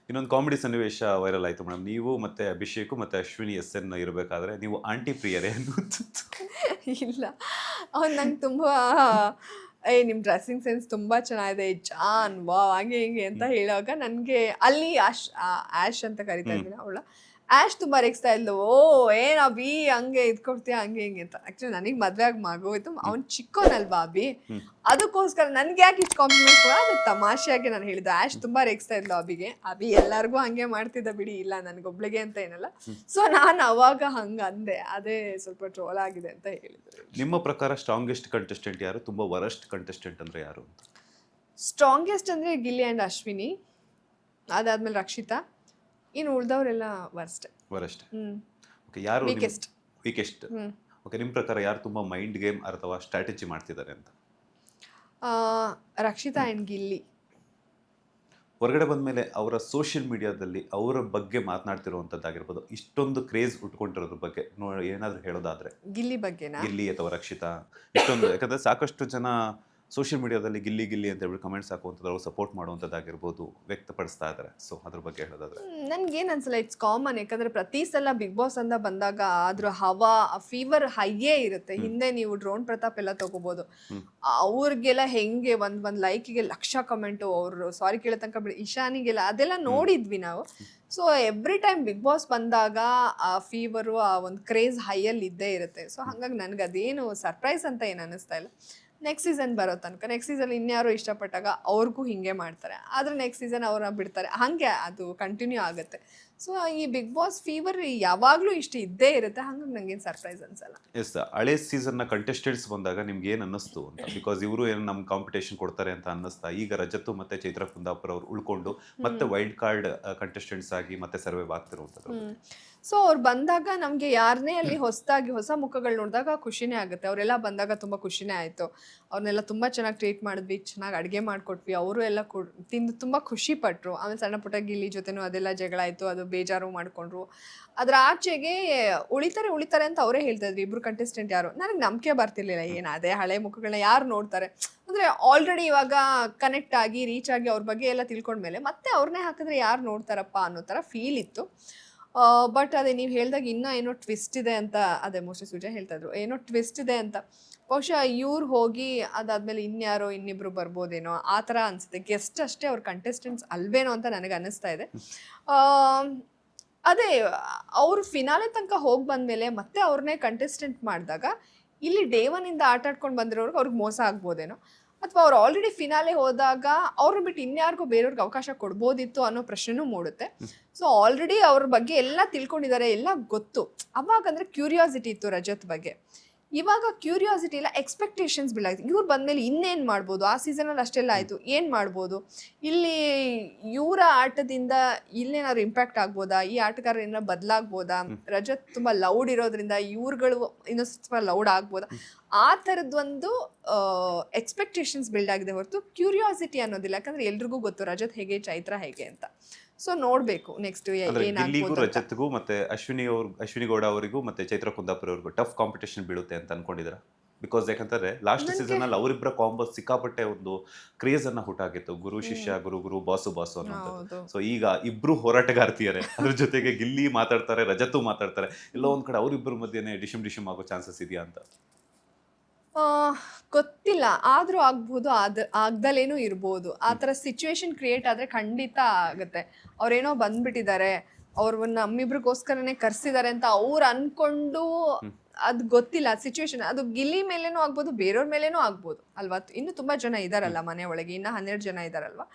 ಇನ್ನೊಂದು ಕಾಮಿಡಿ ಸನ್ನಿವೇಶ ವೈರಲ್ ಆಯ್ತು ಮೇಡಮ್. ನೀವು ಮತ್ತೆ ಅಭಿಷೇಕ್ ಮತ್ತೆ ಅಶ್ವಿನಿ ಎಸ್ ಎನ್ ಇರಬೇಕಾದ್ರೆ ನೀವು ಆಂಟಿ ಪ್ರಿಯರೇ ಅನ್ನುವಂಥದ್ದು. ಇಲ್ಲ, ಅವ್ನು ನಂಗೆ ತುಂಬ ನಿಮ್ಮ ಡ್ರೆಸ್ಸಿಂಗ್ ಸೆನ್ಸ್ ತುಂಬ ಚೆನ್ನಾಗಿದೆ ಜಾನ್, ವಾವ್ ಹಂಗೆ ಹಿಂಗೆ ಅಂತ ಹೇಳುವಾಗ ನನಗೆ ಅಲ್ಲಿ ಆಶ್ ಅಂತ ಕರಿತಾ ಹ್ಮ್ ಇದ್ದೀನಿ ಅವಳ. ಆಶ್ ತುಂಬ ರೇಗಿಸ್ತಾ ಇದ್ಲು, ಓ ಏನ್ ಅಭಿ ಹಂಗೆ ಇದ್ಕೊಡ್ತೀಯ ಹಂಗೆ ಹಿಂಗೆ ಅಂತ. ಆ್ಯಕ್ಚುಲಿ ನನಗೆ ಮದುವೆ ಆಗಿ ಮಗೋಯ್ತು, ಅವ್ನು ಚಿಕ್ಕೋನಲ್ವಾ ಅಭಿ, ಹ್ಮ್ ಅದಕ್ಕೋಸ್ಕರ ನನ್ಗೆ ಯಾಕೆ ಇಷ್ಟು ಕಾಂಪ್ಲಿಮೆಂಟ್ ಕೂಡ ಅದು ತಮಾಷೆಯಾಗಿ ನಾನು ಹೇಳಿದ್ದು. ಆಶ್ ತುಂಬ ರೇಗಿಸ್ತಾ ಇದ್ಲು ಅಭಿಗೆ, ಅಭಿ ಎಲ್ಲರಿಗೂ ಹಂಗೆ ಮಾಡ್ತಿದ್ದ ಬಿಡಿ, ಇಲ್ಲ ನನಗೊಬ್ಳಿಗೆ ಅಂತ ಏನಲ್ಲ. ಸೊ ನಾನು ಅವಾಗ ಹಂಗೆ ಅಂದೆ, ಅದೇ ಸ್ವಲ್ಪ ಟ್ರೋಲ್ ಆಗಿದೆ ಅಂತ ಹೇಳಿದ್ರು. ನಿಮ್ಮ ಪ್ರಕಾರ ಸ್ಟ್ರಾಂಗೆಸ್ಟ್ ಕಂಟೆಸ್ಟೆಂಟ್ ಯಾರು, ತುಂಬಾ ವರಸ್ಟ್ ಕಂಟೆಸ್ಟೆಂಟ್ ಅಂದ್ರೆ ಯಾರು ಅಂತ? ಸ್ಟ್ರಾಂಗೆಸ್ಟ್ ಅಂದರೆ ಗಿಲ್ಲಿ ಆ್ಯಂಡ್ ಅಶ್ವಿನಿ, ಅದಾದ್ಮೇಲೆ ರಕ್ಷಿತಾ, ಇನ್ನು ಉಳ್ದವರೆಲ್ಲ ವರ್ಸ್ಟ್. ವರಸ್ಟ್. ಹ್ಮ್ ಓಕೆ, ಯಾರು ವೀಕೆಸ್ಟ್. ವೀಕೆಸ್ಟ್? ಹ್ಮ್ ಓಕೆ, ನಿಮ್ಮ ಪ್ರಕಾರ ಯಾರು ತುಂಬಾ ಮೈಂಡ್ ಗೇಮ್ ಅಥವಾ ಸ್ಟ್ರಾಟಜಿ ಮಾಡ್ತಿದ್ದಾರೆ ಅಂತ? ಆ, ರಕ್ಷಿತಾ ಆ್ಯಂಡ್ ಗಿಲ್ಲಿ. ಹೊರಗಡೆ ಬಂದಮೇಲೆ ಅವರ ಸೋಷಿಯಲ್ ಮೀಡಿಯಾದಲ್ಲಿ ಅವರ ಬಗ್ಗೆ ಮಾತನಾಡ್ತಿರುವಂಥದ್ದಾಗಿರ್ಬೋದು, ಇಷ್ಟೊಂದು ಕ್ರೇಜ್ ಉಟ್ಕೊಂಡಿರೋದ್ರ ಬಗ್ಗೆ ಏನಾದರೂ ಹೇಳೋದಾದ್ರೆ, ಗಿಲ್ಲಿ ಬಗ್ಗೆನಾ? ಗಿಲ್ಲಿ ಅಥವಾ ರಕ್ಷಿತಾ ಇಷ್ಟೊಂದು, ಯಾಕಂದ್ರೆ ಸಾಕಷ್ಟು ಜನ ಸೋಷಿಯಲ್ ಮೀಡಿಯಾದಲ್ಲಿ ಗಿಲ್ಲಿ ಗಿಲ್ಲಿ ಅಂತ ಹೇಳಿ ಕಮೆಂಟ್ಸ್ ಹಾಕುವಂಥದ್ದು, ಅವ್ರು ಸಪೋರ್ಟ್ ಮಾಡುವಂಥದ್ದಾಗಿರ್ಬೋದು ವ್ಯಕ್ತಪಡಿಸ್ತಾ ಇದ್ದಾರೆ. ಸೊ ಅದ್ರ ಬಗ್ಗೆ ಹೇಳೋದಾದ್ರೆ ನನ್ಗೇನು ಅನ್ಸಲ್ಲ, ಇಟ್ಸ್ ಕಾಮನ್. ಯಾಕಂದ್ರೆ ಪ್ರತಿ ಸಲ ಬಿಗ್ ಬಾಸ್ ಅಂತ ಬಂದಾಗ ಅದ್ರ ಹವಾ ಫೀವರ್ ಹೈಯೇ ಇರುತ್ತೆ. ಹಿಂದೆ ನೀವು ಡ್ರೋನ್ ಪ್ರತಾಪ್ ಎಲ್ಲ ತಗೋಬಹುದು, ಅವ್ರಿಗೆಲ್ಲ ಹೆಂಗೆ ಒಂದ್ ಲೈಕಿಗೆ ಲಕ್ಷ ಕಮೆಂಟು, ಅವ್ರು ಸಾರಿ ಕೇಳೋ ತನಕ ಬಿಡಿ, ಇಶಾನಿಗೆಲ್ಲ ಅದೆಲ್ಲ ನೋಡಿದ್ವಿ ನಾವು. So every time big boss ಬಂದಾಗ ಆ ಫೀವರು, ಆ ಒಂದು ಕ್ರೇಜ್ ಹೈಯಲ್ಲಿ ಇದ್ದೇ ಇರುತ್ತೆ. ಸೊ ಹಾಗಾಗಿ ನನಗೆ ಅದೇನು ಸರ್ಪ್ರೈಸ್ ಅಂತ ಏನು ಅನ್ನಿಸ್ತಾ ಇಲ್ಲ. ನೆಕ್ಸ್ಟ್ ಸೀಸನ್ ಬರೋ ತನಕ, ನೆಕ್ಸ್ಟ್ ಸೀಸನ್ ಇನ್ಯಾರೋ ಇಷ್ಟಪಟ್ಟಾಗ ಅವ್ರಿಗೂ ಹಿಂಗೆ ಮಾಡ್ತಾರೆ, ಆದರೆ ನೆಕ್ಸ್ಟ್ ಸೀಸನ್ ಅವ್ರನ್ನ ಬಿಡ್ತಾರೆ, ಹಾಗೆ ಅದು ಕಂಟಿನ್ಯೂ ಆಗುತ್ತೆ. ಸೊ ಈ ಬಿಗ್ ಬಾಸ್ ಫೀವರ್ ಯಾವಾಗಲೂ ಇಷ್ಟು ಇದ್ದೇ ಇರುತ್ತೆ, ಹಂಗಾಗಿ ನಂಗೇನು ಸರ್ಪ್ರೈಸ್ ಅನ್ಸಲ್ಲ. ಎಸ್, ಹಳೆ ಸೀಸನ್ನ ಕಂಟೆಸ್ಟೆಂಟ್ಸ್ ಬಂದಾಗ ನಿಮ್ಗೆ ಏನು ಅನ್ನಿಸ್ತು ಅಂತ? ಬಿಕಾಸ್ ಇವರು ಏನು ನಮ್ಮ ಕಾಂಪಿಟೇಷನ್ ಕೊಡ್ತಾರೆ ಅಂತ ಅನ್ನಿಸ್ತಾ, ಈಗ ರಜತ್ ಮತ್ತೆ ಚೈತ್ರ ಕುಂದಾಪುರ ಅವ್ರು ಉಳ್ಕೊಂಡು ಮತ್ತೆ ವೈಲ್ಡ್ ಕಾರ್ಡ್ ಕಂಟೆಸ್ಟೆಂಟ್ಸ್ ಆಗಿ ಮತ್ತೆ ಸರ್ವೈವ್ ಆಗ್ತಿರುವಂಥದ್ದು. ಸೊ ಅವ್ರು ಬಂದಾಗ ನಮಗೆ ಯಾರನ್ನೇ ಅಲ್ಲಿ ಹೊಸದಾಗಿ ಹೊಸ ಮುಖಗಳು ನೋಡಿದಾಗ ಖುಷಿನೇ ಆಗುತ್ತೆ. ಅವರೆಲ್ಲ ಬಂದಾಗ ತುಂಬ ಖುಷಿನೇ ಆಯಿತು. ಅವ್ರನ್ನೆಲ್ಲ ತುಂಬ ಚೆನ್ನಾಗಿ ಟ್ರೀಟ್ ಮಾಡಿದ್ವಿ, ಚೆನ್ನಾಗಿ ಅಡುಗೆ ಮಾಡಿಕೊಟ್ವಿ, ಅವರು ಎಲ್ಲ ತಿಂದು ತುಂಬ ಖುಷಿ ಪಟ್ಟರು. ಆಮೇಲೆ ಸಣ್ಣ ಪುಟ್ಟ ಗಿಲ್ಲಿ ಜೊತೆನೂ ಅದೆಲ್ಲ ಜಗಳ ಆಯಿತು, ಅದು ಬೇಜಾರು ಮಾಡಿಕೊಂಡ್ರು. ಅದ್ರ ಆಚೆಗೆ ಉಳಿತಾರೆ ಅಂತ ಅವರೇ ಹೇಳ್ತಾ ಇದ್ರು ಇಬ್ರು ಕಂಟೆಸ್ಟೆಂಟ್ ಯಾರು. ನನಗೆ ನಂಬಿಕೆ ಬರ್ತಿರ್ಲಿಲ್ಲ, ಏನು ಅದೇ ಹಳೆ ಮುಖಗಳನ್ನ ಯಾರು ನೋಡ್ತಾರೆ ಅಂದರೆ, ಆಲ್ರೆಡಿ ಇವಾಗ ಕನೆಕ್ಟ್ ಆಗಿ ರೀಚ್ ಆಗಿ ಅವ್ರ ಬಗ್ಗೆ ಎಲ್ಲ ತಿಳ್ಕೊಂಡ್ಮೇಲೆ ಮತ್ತೆ ಅವ್ರನ್ನೇ ಹಾಕಿದ್ರೆ ಯಾರು ನೋಡ್ತಾರಪ್ಪ ಅನ್ನೋ ಥರ ಫೀಲ್ ಇತ್ತು. ಬಟ್ ಅದೇ ನೀವು ಹೇಳಿದಾಗ ಇನ್ನೂ ಏನೋ ಟ್ವಿಸ್ಟ್ ಇದೆ ಅಂತ, ಅದೇ ಮೋಸ್ಟ್ಲಿ ಸುಜಾ ಹೇಳ್ತಾ ಇದ್ರು ಏನೋ ಟ್ವಿಸ್ಟ್ ಇದೆ ಅಂತ. ಬಹುಶಃ ಇವ್ರು ಹೋಗಿ ಅದಾದ್ಮೇಲೆ ಇನ್ಯಾರೋ ಇನ್ನಿಬ್ರು ಬರ್ಬೋದೇನೋ ಆ ಥರ ಅನಿಸುತ್ತೆ. ಗೆಸ್ಟ್ ಅಷ್ಟೇ, ಅವ್ರ ಕಂಟೆಸ್ಟೆಂಟ್ಸ್ ಅಲ್ವೇನೋ ಅಂತ ನನಗೆ ಅನ್ನಿಸ್ತಾ ಇದೆ. ಅದೇ ಅವರು ಫಿನಾಲೆ ತನಕ ಹೋಗಿ ಬಂದಮೇಲೆ ಮತ್ತೆ ಅವ್ರನ್ನೇ ಕಂಟೆಸ್ಟೆಂಟ್ ಮಾಡಿದಾಗ, ಇಲ್ಲಿ ಡೇ ಒನ್ನಿಂದ ಆಟ ಆಡ್ಕೊಂಡು ಬಂದಿರೋರ್ಗೆ ಅವ್ರಿಗೆ ಮೋಸ ಆಗ್ಬೋದೇನೋ, ಅಥವಾ ಅವ್ರು ಆಲ್ರೆಡಿ ಫಿನಾಲೆ ಹೋದಾಗ ಅವ್ರನ್ನ ಬಿಟ್ಟು ಇನ್ಯಾರಿಗೂ ಬೇರೆಯವ್ರಿಗೆ ಅವಕಾಶ ಕೊಡ್ಬೋದಿತ್ತು ಅನ್ನೋ ಪ್ರಶ್ನೆನೂ ಮೂಡುತ್ತೆ. ಸೊ ಆಲ್ರೆಡಿ ಅವ್ರ ಬಗ್ಗೆ ಎಲ್ಲ ತಿಳ್ಕೊಂಡಿದ್ದಾರೆ, ಎಲ್ಲ ಗೊತ್ತು. ಅವಾಗಂದ್ರೆ ಕ್ಯೂರಿಯಾಸಿಟಿ ಇತ್ತು ರಜತ್ ಬಗ್ಗೆ. ಇವಾಗ ಕ್ಯೂರಿಯಾಸಿಟಿ ಇಲ್ಲ, ಎಕ್ಸ್ಪೆಕ್ಟೇಷನ್ಸ್ ಬೀಳಾಗಿದೆ. ಇವ್ರು ಬಂದಮೇಲೆ ಇನ್ನೇನು ಮಾಡ್ಬೋದು, ಆ ಸೀಸನಲ್ಲಿ ಅಷ್ಟೆಲ್ಲ ಆಯಿತು, ಏನು ಮಾಡ್ಬೋದು, ಇಲ್ಲಿ ಇವರ ಆಟದಿಂದ ಇಲ್ಲೇನಾದ್ರು ಇಂಪ್ಯಾಕ್ಟ್ ಆಗ್ಬೋದಾ, ಈ ಆಟಗಾರರು ಏನಾದ್ರು ಬದಲಾಗ್ಬೋದಾ, ರಜತ್ ತುಂಬ ಲೌಡ್ ಇರೋದ್ರಿಂದ ಇವ್ರುಗಳು ಇನ್ನೊಂದು ಸ್ವಲ್ಪ ಲೌಡ್ ಆಗ್ಬೋದಾ, ಆ ಥರದ್ದೊಂದು ಎಕ್ಸ್ಪೆಕ್ಟೇಷನ್ಸ್ ಬಿಲ್ಡ್ ಆಗಿದೆ ಹೊರತು ಕ್ಯೂರಿಯಾಸಿಟಿ ಅನ್ನೋದಿಲ್ಲ. ಯಾಕಂದರೆ ಎಲ್ರಿಗೂ ಗೊತ್ತು ರಜತ್ ಹೇಗೆ, ಚೈತ್ರ ಹೇಗೆ ಅಂತ. ಸೊ ನೋಡಬೇಕು ನೆಕ್ಸ್ಟ್ ಗಿಲ್ಲಿಗೂ ಏನಾಗ್ಬೋದು. ರಜತ್ಗೂ ಮತ್ತೆ ಅಶ್ವಿನಿ ಗೌಡ ಅವರಿಗೂ ಮತ್ತೆ ಚೈತ್ರ ಕುಂದಾಪುರ ಅವ್ರಿಗೂ ಟಫ್ ಕಾಂಪಿಟೇಷನ್ ಬೀಳುತ್ತೆ ಅಂತ ಅನ್ಕೊಂಡಿದ್ದೀರಾ? ಬಿಕಾಸ್ ಯಾಕಂತಂದ್ರೆ ಲಾಸ್ಟ್ ಸೀಸನ್ ಅಲ್ಲಿ ಅವರಿಬ್ಬರ ಕಾಂಬೋ ಸಿಕ್ಕಾಪಟ್ಟೆ ಒಂದು ಕ್ರೇಜ್ ಅನ್ನ ಹುಟ್ಟಾಗಿತ್ತು, ಗುರು ಶಿಷ್ಯ, ಗುರು ಬಾಸು ಅನ್ನೋಂಥದ್ದು. ಸೊ ಈಗ ಇಬ್ರು ಹೋರಾಟಗಾರ್ತಿಯರೆ, ಅದ್ರ ಜೊತೆಗೆ ಗಿಲ್ಲಿ ಮಾತಾಡ್ತಾರೆ, ರಜತ್ತು ಮಾತಾಡ್ತಾರೆ, ಎಲ್ಲೋ ಒಂದ್ ಕಡೆ ಅವರಿಬ್ಬರ ಮಧ್ಯೆ ಡಿಶಮ್ ಆಗೋ ಚಾನ್ಸಸ್ ಇದೆಯಾ ಅಂತ? ಗೊತ್ತಿಲ್ಲ, ಆದರೂ ಆಗ್ಬೋದು, ಆಗ್ದಲೇನೂ ಇರ್ಬೋದು. ಆ ಥರ ಸಿಚುವೇಶನ್ ಕ್ರಿಯೇಟ್ ಆದರೆ ಖಂಡಿತ ಆಗುತ್ತೆ. ಅವ್ರೇನೋ ಬಂದ್ಬಿಟ್ಟಿದ್ದಾರೆ, ಅವ್ರು ನಮ್ಮಿಬ್ರಿಗೋಸ್ಕರನೇ ಕರ್ಸಿದ್ದಾರೆ ಅಂತ ಅವ್ರು ಅನ್ಕೊಂಡು, ಅದು ಗೊತ್ತಿಲ್ಲ ಸಿಚುವೇಶನ್. ಅದು ಗಿಲ್ಲಿ ಮೇಲೇನೂ ಆಗ್ಬೋದು, ಬೇರೆಯವ್ರ ಮೇಲೇನೂ ಆಗ್ಬೋದು ಅಲ್ವಾ. ಇನ್ನು ತುಂಬ ಜನ ಇದ್ದಾರಲ್ಲ ಮನೆ ಒಳಗೆ, ಇನ್ನು 12 ಜನ ಇದ್ದಾರಲ್ವ.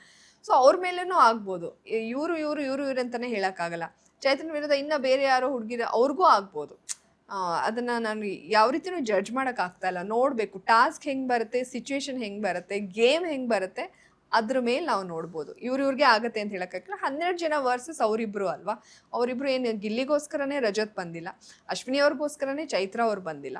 ಸೊ ಅವ್ರ ಮೇಲೇನೂ ಆಗ್ಬೋದು. ಇವರು ಅಂತಲೇ ಹೇಳೋಕ್ಕಾಗಲ್ಲ. ಚೈತನ್ಯ ವಿರುದ್ಧ ಇನ್ನು ಬೇರೆ ಯಾರೋ ಹುಡುಗಿರ ಅವ್ರಿಗೂ ಆಗ್ಬೋದು. ಅದನ್ನು ನಾನು ಯಾವ ರೀತಿಯೂ ಜಡ್ಜ್ ಮಾಡೋಕ್ಕಾಗ್ತಾ ಇಲ್ಲ. ನೋಡಬೇಕು ಟಾಸ್ಕ್ ಹೆಂಗೆ ಬರುತ್ತೆ, ಸಿಚುವೇಶನ್ ಹೆಂಗೆ ಬರುತ್ತೆ, ಗೇಮ್ ಹೆಂಗೆ ಬರುತ್ತೆ, ಅದ್ರ ಮೇಲೆ ನಾವು ನೋಡ್ಬೋದು. ಇವ್ರಿಗೆ ಆಗುತ್ತೆ ಅಂತ ಹೇಳೋಕ್ಕಾಗಲ್ಲ. 12 ಜನ ವರ್ಸಸ್ ಅವರಿಬ್ರು ಅಲ್ವಾ. ಅವರಿಬ್ರು ಏನು ಗಿಲ್ಲಿಗೋಸ್ಕರನೇ ರಜತ್ ಬಂದಿಲ್ಲ, ಅಶ್ವಿನಿ ಅವ್ರಿಗೋಸ್ಕರನೇ ಚೈತ್ರ ಅವ್ರು ಬಂದಿಲ್ಲ.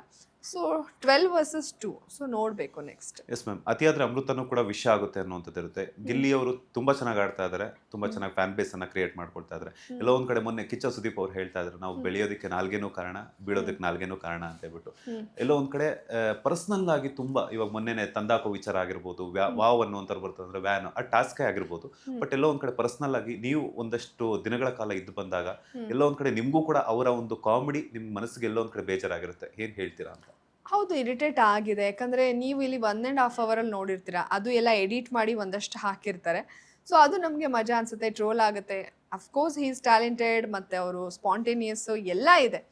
So 12 versus 2. ಸೊ ನೋಡಬೇಕು ನೆಕ್ಸ್ಟ್. ಎಸ್ ಮ್ಯಾಮ್, ಅತಿಯಾದ್ರೆ ಅಮೃತನೂ ಕೂಡ ವಿಷ ಆಗುತ್ತೆ ಅನ್ನುವಂಥದ್ದು ಇರುತ್ತೆ. ಗಿಲ್ಲಿ ಅವರು ತುಂಬಾ ಚೆನ್ನಾಗಿ ಆಡ್ತಾ ಇದ್ದಾರೆ, ತುಂಬಾ ಚೆನ್ನಾಗಿ ಫ್ಯಾನ್ ಬೇಸ್ ಅನ್ನ ಕ್ರಿಯೇಟ್ ಮಾಡ್ಕೊಳ್ತಾ ಇದ್ದಾರೆ. ಎಲ್ಲೋ ಒಂದ್ ಕಡೆ ಮೊನ್ನೆ ಕಿಚ್ಚ ಸುದೀಪ್ ಅವ್ರು ಹೇಳ್ತಾ ಇದ್ರು, ನಾವು ಬೆಳೆಯೋದಕ್ಕೆ ನಾಲ್ಗೇನೂ ಕಾರಣ, ಬೀಳೋದಕ್ಕೆ ನಾಲ್ಗೇನೂ ಕಾರಣ ಅಂತ ಹೇಳ್ಬಿಟ್ಟು. ಎಲ್ಲೋ ಒಂದ್ ಕಡೆ ಪರ್ಸನಲ್ ಆಗಿ ತುಂಬಾ, ಇವಾಗ ಮೊನ್ನೆ ತಂದಾಕೋ ವಿಚಾರ ಆಗಿರ್ಬೋದು, ವಾವ್ ಅನ್ನುವಂಥ ಬರ್ತಂದ್ರೆ ವ್ಯಾನ್ ಆ ಟಾಸ್ಕೇ ಆಗಿರ್ಬೋದು. ಬಟ್ ಎಲ್ಲೋ ಒಂದ್ ಕಡೆ ಪರ್ಸನಲ್ ಆಗಿ ನೀವು ಒಂದಷ್ಟು ದಿನಗಳ ಕಾಲ ಇದ್ದು ಬಂದಾಗ ಎಲ್ಲೋ ಒಂದ್ ಕಡೆ ನಿಮ್ಗೂ ಕೂಡ ಅವರ ಒಂದು ಕಾಮಿಡಿ ನಿಮ್ ಮನಸ್ಸಿಗೆ ಎಲ್ಲೋ ಒಂದ್ ಕಡೆ ಬೇಜಾರಾಗಿರುತ್ತೆ. ಏನ್ ಹೇಳ್ತೀರಾ ಅಂತ? ಹೌದು, ಇರಿಟೇಟ್ ಆಗಿದೆ. ಯಾಕಂದರೆ ನೀವು ಇಲ್ಲಿ 1.5 ಅವರಲ್ಲಿ ನೋಡಿರ್ತೀರ, ಅದು ಎಲ್ಲ ಎಡಿಟ್ ಮಾಡಿ ಒಂದಷ್ಟು ಹಾಕಿರ್ತಾರೆ. ಸೊ ಅದು ನಮಗೆ ಮಜಾ ಅನಿಸುತ್ತೆ, ಟ್ರೋಲ್ ಆಗುತ್ತೆ. ಅಫ್ಕೋರ್ಸ್ ಹೀ ಈಸ್ ಟ್ಯಾಲೆಂಟೆಡ್, ಮತ್ತು ಅವರು ಸ್ಪಾಂಟೇನಿಯಸ್ಸು ಎಲ್ಲ ಇದೆ.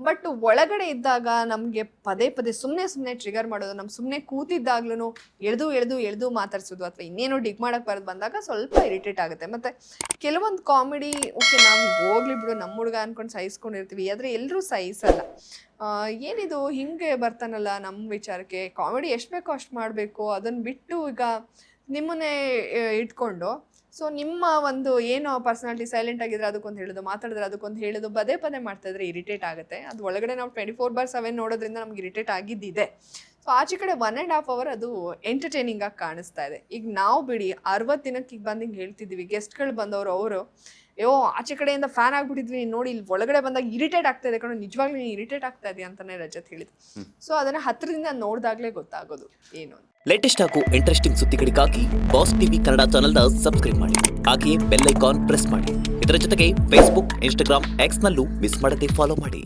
ಬಟ್ ಒಳಗಡೆ ಇದ್ದಾಗ ನಮಗೆ ಪದೇ ಪದೇ ಸುಮ್ಮನೆ ಟ್ರಿಗರ್ ಮಾಡೋದು, ನಮ್ಮ ಸುಮ್ಮನೆ ಕೂತಿದ್ದಾಗ್ಲೂ ಎಳೆದು ಮಾತಾಡ್ಸೋದು, ಅಥವಾ ಇನ್ನೇನೋ ಡಿಗ್ ಮಾಡೋಕ್ಕೆ ಬರೋದು ಬಂದಾಗ ಸ್ವಲ್ಪ ಇರಿಟೇಟ್ ಆಗುತ್ತೆ. ಮತ್ತು ಕೆಲವೊಂದು ಕಾಮಿಡಿ ಓಕೆ, ನಾವು ಹೋಗ್ಲಿ ಬಿಡು ನಮ್ಮ ಹುಡುಗ ಅಂದ್ಕೊಂಡು ಸಹಿಸ್ಕೊಂಡಿರ್ತೀವಿ, ಆದರೆ ಎಲ್ಲರೂ ಸಹಿಸಲ್ಲ. ಏನಿದು ಹಿಂಗೆ ಬರ್ತಾನಲ್ಲ ನಮ್ಮ ವಿಚಾರಕ್ಕೆ, ಕಾಮಿಡಿ ಎಷ್ಟು ಬೇಕೋ ಅಷ್ಟು ಮಾಡಬೇಕು, ಅದನ್ನು ಬಿಟ್ಟು ಈಗ ನಿಮ್ಮನ್ನೇ ಇಟ್ಕೊಂಡು ಸೊ ನಿಮ್ಮ ಒಂದು ಏನೋ ಪರ್ಸನಾಲಿಟಿ ಸೈಲೆಂಟ್ ಆಗಿದ್ರೆ ಅದಕ್ಕೊಂದು ಹೇಳೋದು, ಮಾತಾಡಿದ್ರೆ ಅದಕ್ಕೊಂದು ಹೇಳೋದು, ಪದೇ ಮಾಡ್ತಾಯಿದ್ರೆ ಇರಿಟೇಟ್ ಆಗುತ್ತೆ. ಅದು ಒಳಗಡೆ ನಾವು 24/7 ನೋಡೋದ್ರಿಂದ ನಮ್ಗೆ ಇರಿಟೇಟ್ ಆಗಿದ್ದಿದೆ. ಸೊ ಆಚೆ ಕಡೆ 1.5 ಅವರ್ ಅದು ಎಂಟರ್ಟೈನಿಂಗ್ ಆಗಿ ಕಾಣಿಸ್ತಾ ಇದೆ. ಈಗ ನಾವು ಬಿಡಿ 60 ದಿನಕ್ಕೆ ಈಗ ಬಂದು ಹಿಂಗೆ ಹೇಳ್ತಿದ್ದೀವಿ, ಗೆಸ್ಟ್ಗಳು ಬಂದವರು ಅವರು ಅಯ್ಯೋ ಆಚೆ ಕಡೆಯಿಂದ ಫ್ಯಾನ್ ಆಗ್ಬಿಟ್ಟಿದ್ವಿ, ನೋಡಿ ಇಲ್ಲಿ ಒಳಗಡೆ ಬಂದಾಗ ಇರಿಟೇಟ್ ಆಗ್ತಾ ಇದೆ ಕಣೋ, ನಿಜವಾಗ್ಲೂ ನೀನು ಇರಿಟೇಟ್ ಆಗ್ತಾ ಇದೆಯಾ ಅಂತಾನೆ ರಜತ್ ಹೇಳಿದ್ರು. ಸೊ ಅದನ್ನು ಹತ್ತಿರದಿಂದ ನೋಡಿದಾಗಲೇ ಗೊತ್ತಾಗೋದು ಏನು. ಲೇಟೆಸ್ಟ್ ಹಾಗೂ ಇಂಟ್ರೆಸ್ಟಿಂಗ್ ಸುದ್ದಿಗಳಿಗಾಗಿ ಬಾಸ್ ಟಿವಿ ಕನ್ನಡ ಚಾನೆಲ್ನ ಸಬ್ಸ್ಕ್ರೈಬ್ ಮಾಡಿ, ಹಾಗೆಯೇ ಬೆಲ್ ಐಕಾನ್ ಪ್ರೆಸ್ ಮಾಡಿ. ಇದರ ಜೊತೆಗೆ ಫೇಸ್ಬುಕ್, ಇನ್ಸ್ಟಾಗ್ರಾಮ್, ಎಕ್ಸ್ನಲ್ಲೂ ಮಿಸ್ ಮಾಡದೆ ಫಾಲೋ ಮಾಡಿ.